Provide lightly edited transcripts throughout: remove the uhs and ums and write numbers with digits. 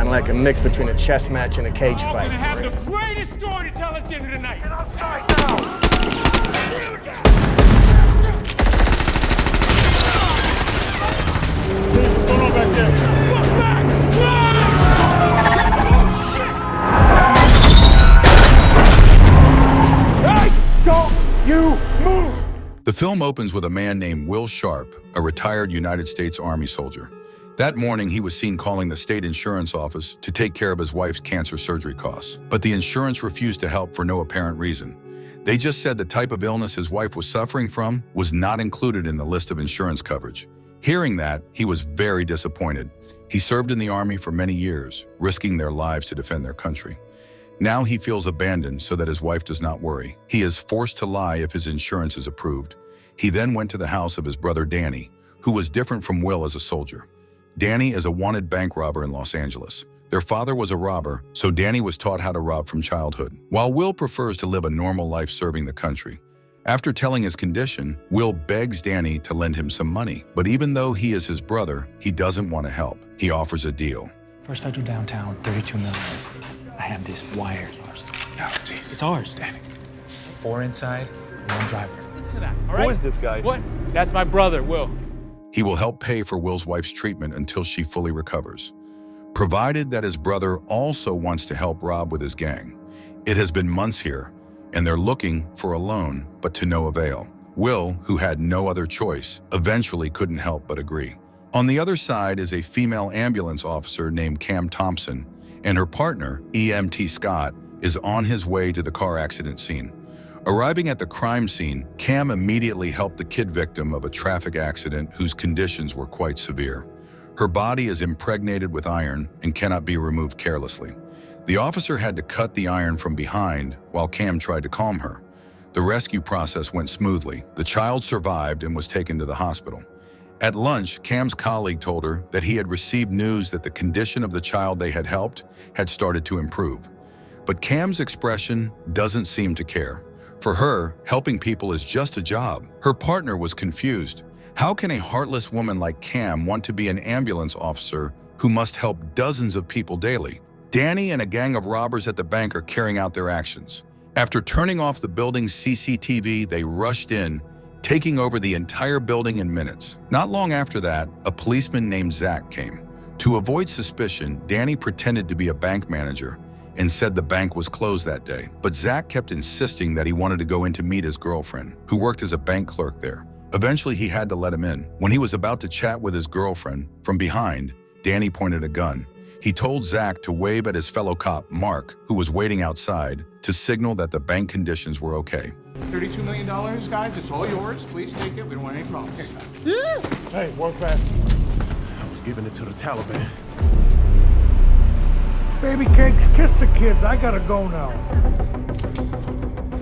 Kind of like a mix between a chess match and a cage I'm fight. gonna have the greatest story to tell at dinner tonight. Get outside now! What's going on back there? Look back! Oh, shit! Hey! Don't you move! The film opens with a man named Will Sharp, a retired United States Army soldier. That morning, he was seen calling the state insurance office to take care of his wife's cancer surgery costs. But the insurance refused to help for no apparent reason. They just said the type of illness his wife was suffering from was not included in the list of insurance coverage. Hearing that, he was very disappointed. He served in the Army for many years, risking their lives to defend their country. Now he feels abandoned so that his wife does not worry. He is forced to lie if his insurance is approved. He then went to the house of his brother Danny, who was different from Will as a soldier. Danny is a wanted bank robber in Los Angeles. Their father was a robber, so Danny was taught how to rob from childhood, while Will prefers to live a normal life serving the country. After telling his condition, Will begs Danny to lend him some money, but even though he is his brother, he doesn't want to help. He offers a deal. First I do downtown, 32 million. I have this wired. No, jeez. It's ours, Danny. 4 inside and 1 driver. Listen to that, all right? Who is this guy? What? That's my brother, Will. He will help pay for Will's wife's treatment until she fully recovers, provided that his brother also wants to help Rob with his gang. It has been months here, and they're looking for a loan, but to no avail. Will, who had no other choice, eventually couldn't help but agree. On the other side is a female ambulance officer named Cam Thompson, and her partner, EMT Scott, is on his way to the car accident scene. Arriving at the crime scene, Cam immediately helped the kid victim of a traffic accident whose conditions were quite severe. Her body is impregnated with iron and cannot be removed carelessly. The officer had to cut the iron from behind while Cam tried to calm her. The rescue process went smoothly. The child survived and was taken to the hospital. At lunch, Cam's colleague told her that he had received news that the condition of the child they had helped had started to improve. But Cam's expression doesn't seem to care. For her, helping people is just a job. Her partner was confused. How can a heartless woman like Cam want to be an ambulance officer who must help dozens of people daily? Danny and a gang of robbers at the bank are carrying out their actions. After turning off the building's CCTV, they rushed in, taking over the entire building in minutes. Not long after that, a policeman named Zach came. To avoid suspicion, Danny pretended to be a bank manager and said the bank was closed that day. But Zach kept insisting that he wanted to go in to meet his girlfriend, who worked as a bank clerk there. Eventually, he had to let him in. When he was about to chat with his girlfriend, from behind, Danny pointed a gun. He told Zach to wave at his fellow cop, Mark, who was waiting outside, to signal that the bank conditions were okay. $32 million, guys. It's all yours. Please take it. We don't want any problems. Hey, work fast. I was giving it to the Taliban. Baby cakes, kiss the kids. I gotta go now.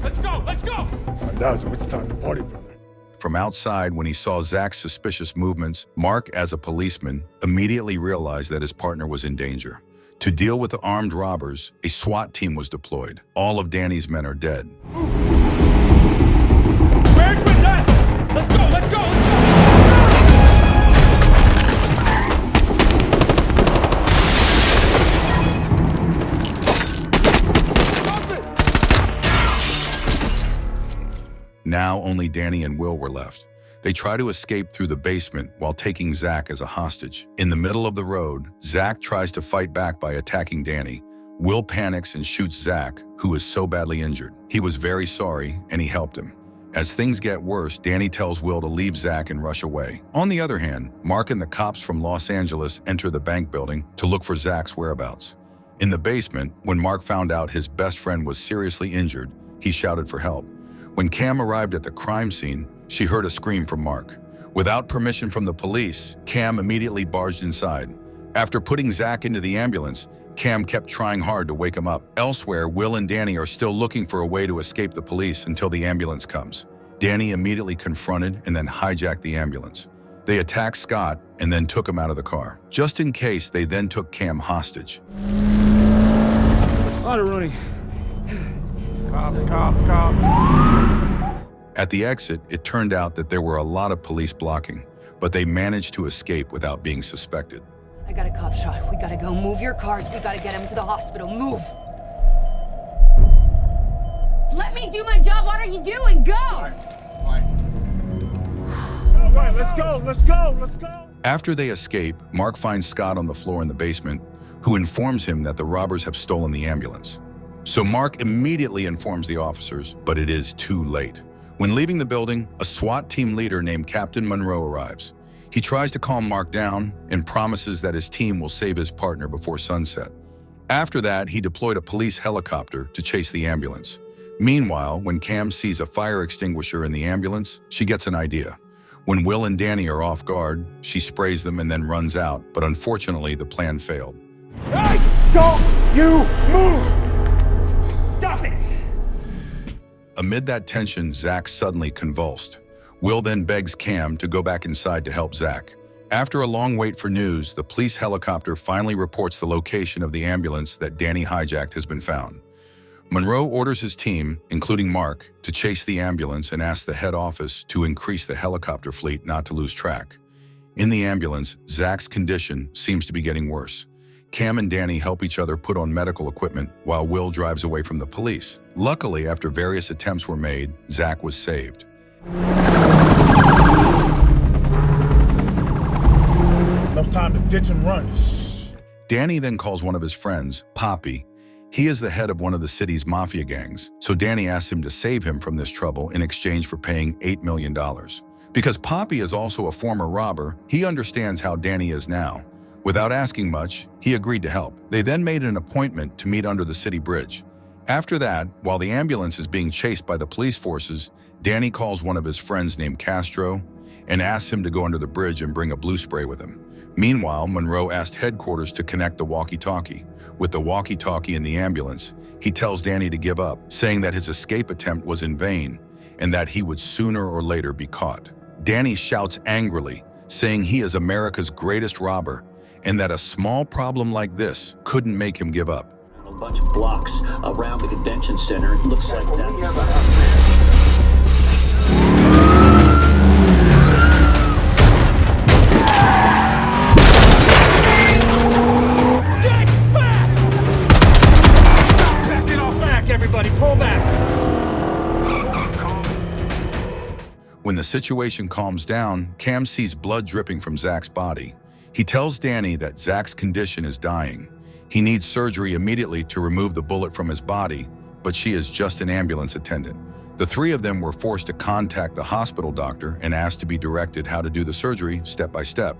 Let's go, let's go! Mandazo, it's time to party, brother. From outside, when he saw Zach's suspicious movements, Mark, as a policeman, immediately realized that his partner was in danger. To deal with the armed robbers, a SWAT team was deployed. All of Danny's men are dead. Where's Mendoza? Let's go, let's go, let's go! Now only Danny and Will were left. They try to escape through the basement while taking Zach as a hostage. In the middle of the road, Zach tries to fight back by attacking Danny. Will panics and shoots Zach, who is so badly injured. He was very sorry, and he helped him. As things get worse, Danny tells Will to leave Zach and rush away. On the other hand, Mark and the cops from Los Angeles enter the bank building to look for Zach's whereabouts. In the basement, when Mark found out his best friend was seriously injured, he shouted for help. When Cam arrived at the crime scene, she heard a scream from Mark. Without permission from the police, Cam immediately barged inside. After putting Zach into the ambulance, Cam kept trying hard to wake him up. Elsewhere, Will and Danny are still looking for a way to escape the police until the ambulance comes. Danny immediately confronted and then hijacked the ambulance. They attacked Scott and then took him out of the car. Just in case, they then took Cam hostage. On to Rooney. Cops. At the exit, it turned out that there were a lot of police blocking, but they managed to escape without being suspected. I got a cop shot. We gotta go. Move your cars. We gotta get him to the hospital. Move. Let me do my job. What are you doing? Go! All right, let's go, let's go, let's go. After they escape, Mark finds Scott on the floor in the basement, who informs him that the robbers have stolen the ambulance. So Mark immediately informs the officers, but it is too late. When leaving the building, a SWAT team leader named Captain Monroe arrives. He tries to calm Mark down and promises that his team will save his partner before sunset. After that, he deployed a police helicopter to chase the ambulance. Meanwhile, when Cam sees a fire extinguisher in the ambulance, she gets an idea. When Will and Danny are off guard, she sprays them and then runs out, but unfortunately, the plan failed. Hey, don't you move! Stop it! Amid that tension, Zach suddenly convulsed. Will then begs Cam to go back inside to help Zach. After a long wait for news, the police helicopter finally reports the location of the ambulance that Danny hijacked has been found. Monroe orders his team, including Mark, to chase the ambulance and asks the head office to increase the helicopter fleet not to lose track. In the ambulance, Zach's condition seems to be getting worse. Cam and Danny help each other put on medical equipment while Will drives away from the police. Luckily, after various attempts were made, Zach was saved. Enough time to ditch and run. Danny then calls one of his friends, Poppy. He is the head of one of the city's mafia gangs, so Danny asks him to save him from this trouble in exchange for paying $8 million. Because Poppy is also a former robber, he understands how Danny is now. Without asking much, he agreed to help. They then made an appointment to meet under the city bridge. After that, while the ambulance is being chased by the police forces, Danny calls one of his friends named Castro and asks him to go under the bridge and bring a blue spray with him. Meanwhile, Monroe asked headquarters to connect the walkie-talkie. With the walkie-talkie in the ambulance, he tells Danny to give up, saying that his escape attempt was in vain and that he would sooner or later be caught. Danny shouts angrily, saying he is America's greatest robber and that a small problem like this couldn't make him give up. A bunch of blocks around the convention center. It looks like that. Everybody, pull back! When the situation calms down, Cam sees blood dripping from Zach's body. He tells Danny that Zach's condition is dying. He needs surgery immediately to remove the bullet from his body, but she is just an ambulance attendant. The three of them were forced to contact the hospital doctor and asked to be directed how to do the surgery step by step.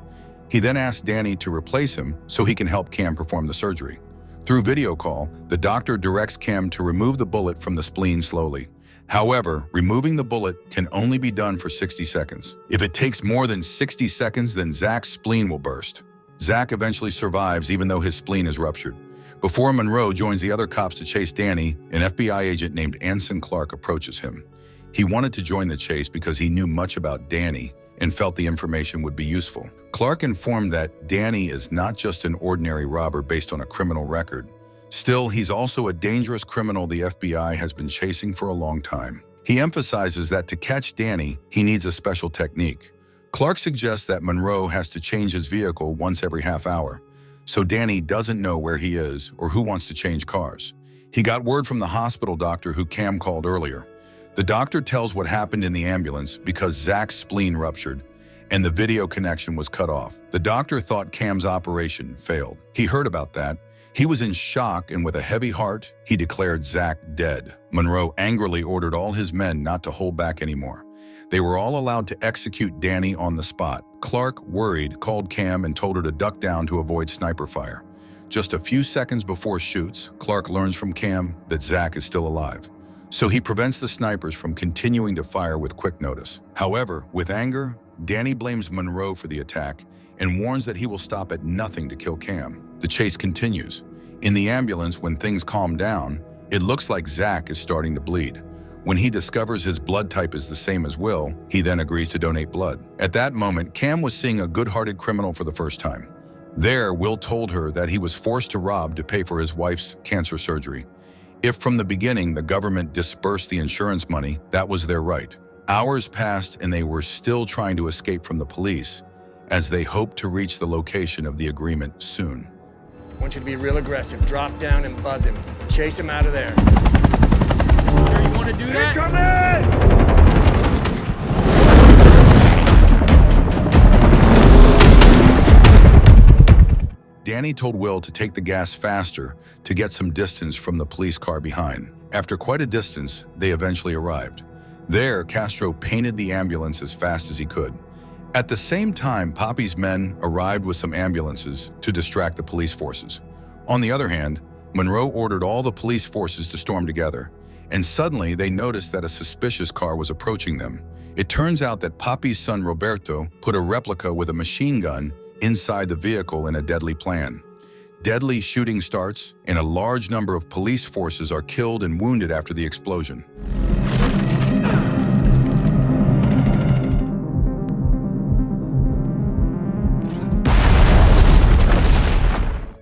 He then asked Danny to replace him so he can help Cam perform the surgery. Through video call, the doctor directs Cam to remove the bullet from the spleen slowly. However, removing the bullet can only be done for 60 seconds. If it takes more than 60 seconds, then Zach's spleen will burst. Zach eventually survives even though his spleen is ruptured. Before Monroe joins the other cops to chase Danny, an FBI agent named Anson Clark approaches him. He wanted to join the chase because he knew much about Danny and felt the information would be useful. Clark informed that Danny is not just an ordinary robber based on a criminal record. Still, he's also a dangerous criminal the FBI has been chasing for a long time. He emphasizes that to catch Danny, he needs a special technique. Clark suggests that Monroe has to change his vehicle once every half hour, so Danny doesn't know where he is or who wants to change cars. He got word from the hospital doctor who Cam called earlier. The doctor tells what happened in the ambulance because Zach's spleen ruptured and the video connection was cut off. The doctor thought Cam's operation failed. He heard about that. He was in shock, and with a heavy heart, he declared Zach dead. Monroe angrily ordered all his men not to hold back anymore. They were all allowed to execute Danny on the spot. Clark, worried, called Cam and told her to duck down to avoid sniper fire. Just a few seconds before shoots, Clark learns from Cam that Zach is still alive. So he prevents the snipers from continuing to fire with quick notice. However, with anger, Danny blames Monroe for the attack and warns that he will stop at nothing to kill Cam. The chase continues. In the ambulance, when things calm down, it looks like Zach is starting to bleed. When he discovers his blood type is the same as Will, he then agrees to donate blood. At that moment, Cam was seeing a good-hearted criminal for the first time. There, Will told her that he was forced to rob to pay for his wife's cancer surgery. If from the beginning the government dispersed the insurance money, that was their right. Hours passed and they were still trying to escape from the police. as they hope to reach the location of the agreement soon. I want you to be real aggressive. Drop down and buzz him. Chase him out of there. Sure you want to do that? Come in! Danny told Will to take the gas faster to get some distance from the police car behind. After quite a distance, they eventually arrived. There, Castro painted the ambulance as fast as he could. At the same time, Poppy's men arrived with some ambulances to distract the police forces. On the other hand, Monroe ordered all the police forces to storm together, and suddenly they noticed that a suspicious car was approaching them. It turns out that Poppy's son Roberto put a replica with a machine gun inside the vehicle in a deadly plan. Deadly shooting starts, and a large number of police forces are killed and wounded after the explosion.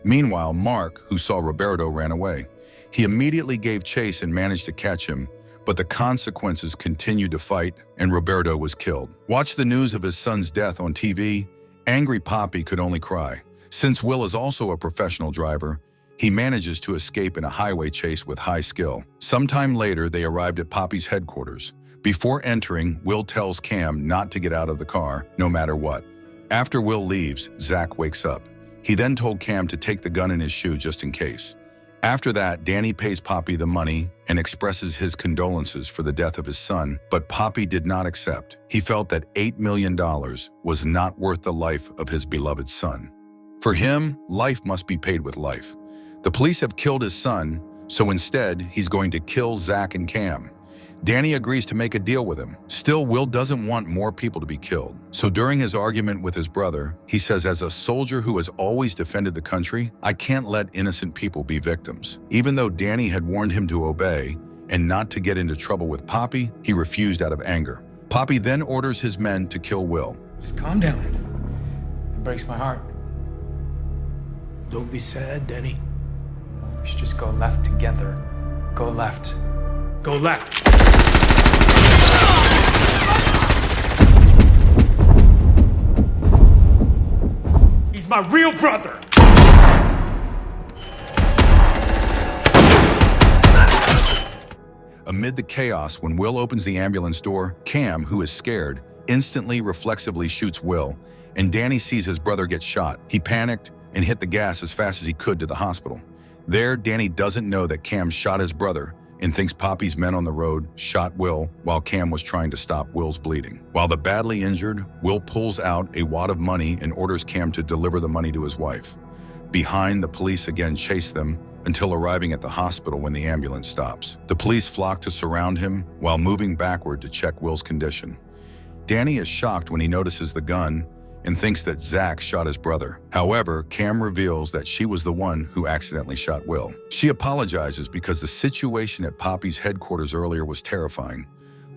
Meanwhile, Mark, who saw Roberto, ran away. He immediately gave chase and managed to catch him, but the consequences continued to fight, and Roberto was killed. Watch the news of his son's death on TV. Angry Poppy could only cry. Since Will is also a professional driver, he manages to escape in a highway chase with high skill. Sometime later, they arrived at Poppy's headquarters. Before entering, Will tells Cam not to get out of the car, no matter what. After Will leaves, Zach wakes up. He then told Cam to take the gun in his shoe just in case. After that, Danny pays Poppy the money and expresses his condolences for the death of his son, but Poppy did not accept. He felt that $8 million was not worth the life of his beloved son. For him, life must be paid with life. The police have killed his son, so instead, he's going to kill Zach and Cam. Danny agrees to make a deal with him. Still, Will doesn't want more people to be killed. So during his argument with his brother, he says, as a soldier who has always defended the country, I can't let innocent people be victims. Even though Danny had warned him to obey and not to get into trouble with Poppy, he refused out of anger. Poppy then orders his men to kill Will. Just calm down. It breaks my heart. Don't be sad, Danny. We should just go left together. Go left. Go left. He's my real brother. Amid the chaos, when Will opens the ambulance door, Cam, who is scared, instantly reflexively shoots Will, and Danny sees his brother get shot. He panicked and hit the gas as fast as he could to the hospital. There, Danny doesn't know that Cam shot his brother and thinks Poppy's men on the road shot Will while Cam was trying to stop Will's bleeding. While the badly injured, Will pulls out a wad of money and orders Cam to deliver the money to his wife. Behind, the police again chase them until arriving at the hospital when the ambulance stops. The police flock to surround him while moving backward to check Will's condition. Danny is shocked when he notices the gun and thinks that Zach shot his brother. However, Cam reveals that she was the one who accidentally shot Will. She apologizes because the situation at Poppy's headquarters earlier was terrifying,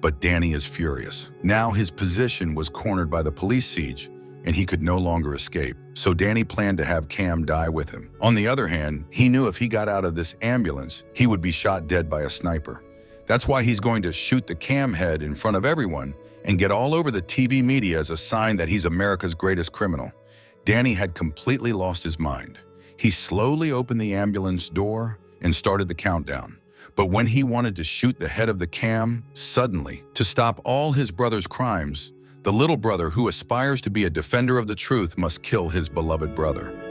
but Danny is furious. Now his position was cornered by the police siege, and he could no longer escape. So Danny planned to have Cam die with him. On the other hand, he knew if he got out of this ambulance, he would be shot dead by a sniper. That's why he's going to shoot the Cam head in front of everyone and get all over the TV media as a sign that he's America's greatest criminal. Danny had completely lost his mind. He slowly opened the ambulance door and started the countdown. But when he wanted to shoot the head of the Cam, suddenly, to stop all his brother's crimes, the little brother who aspires to be a defender of the truth must kill his beloved brother.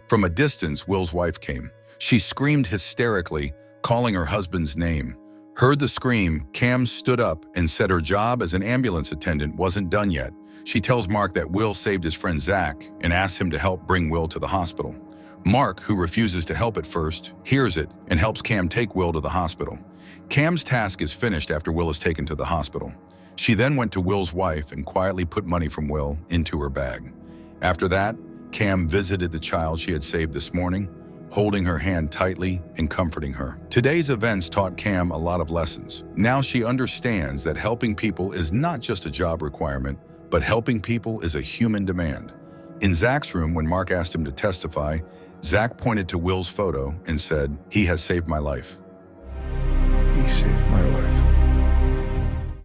From a distance, Will's wife came. She screamed hysterically, calling her husband's name. Heard the scream, Cam stood up and said her job as an ambulance attendant wasn't done yet. She tells Mark that Will saved his friend Zach and asks him to help bring Will to the hospital. Mark, who refuses to help at first, hears it and helps Cam take Will to the hospital. Cam's task is finished after Will is taken to the hospital. She then went to Will's wife and quietly put money from Will into her bag. After that, Cam visited the child she had saved this morning, holding her hand tightly and comforting her. Today's events taught Cam a lot of lessons. Now she understands that helping people is not just a job requirement, but helping people is a human demand. In Zach's room, when Mark asked him to testify, Zach pointed to Will's photo and said, "He has saved my life." He saved my life.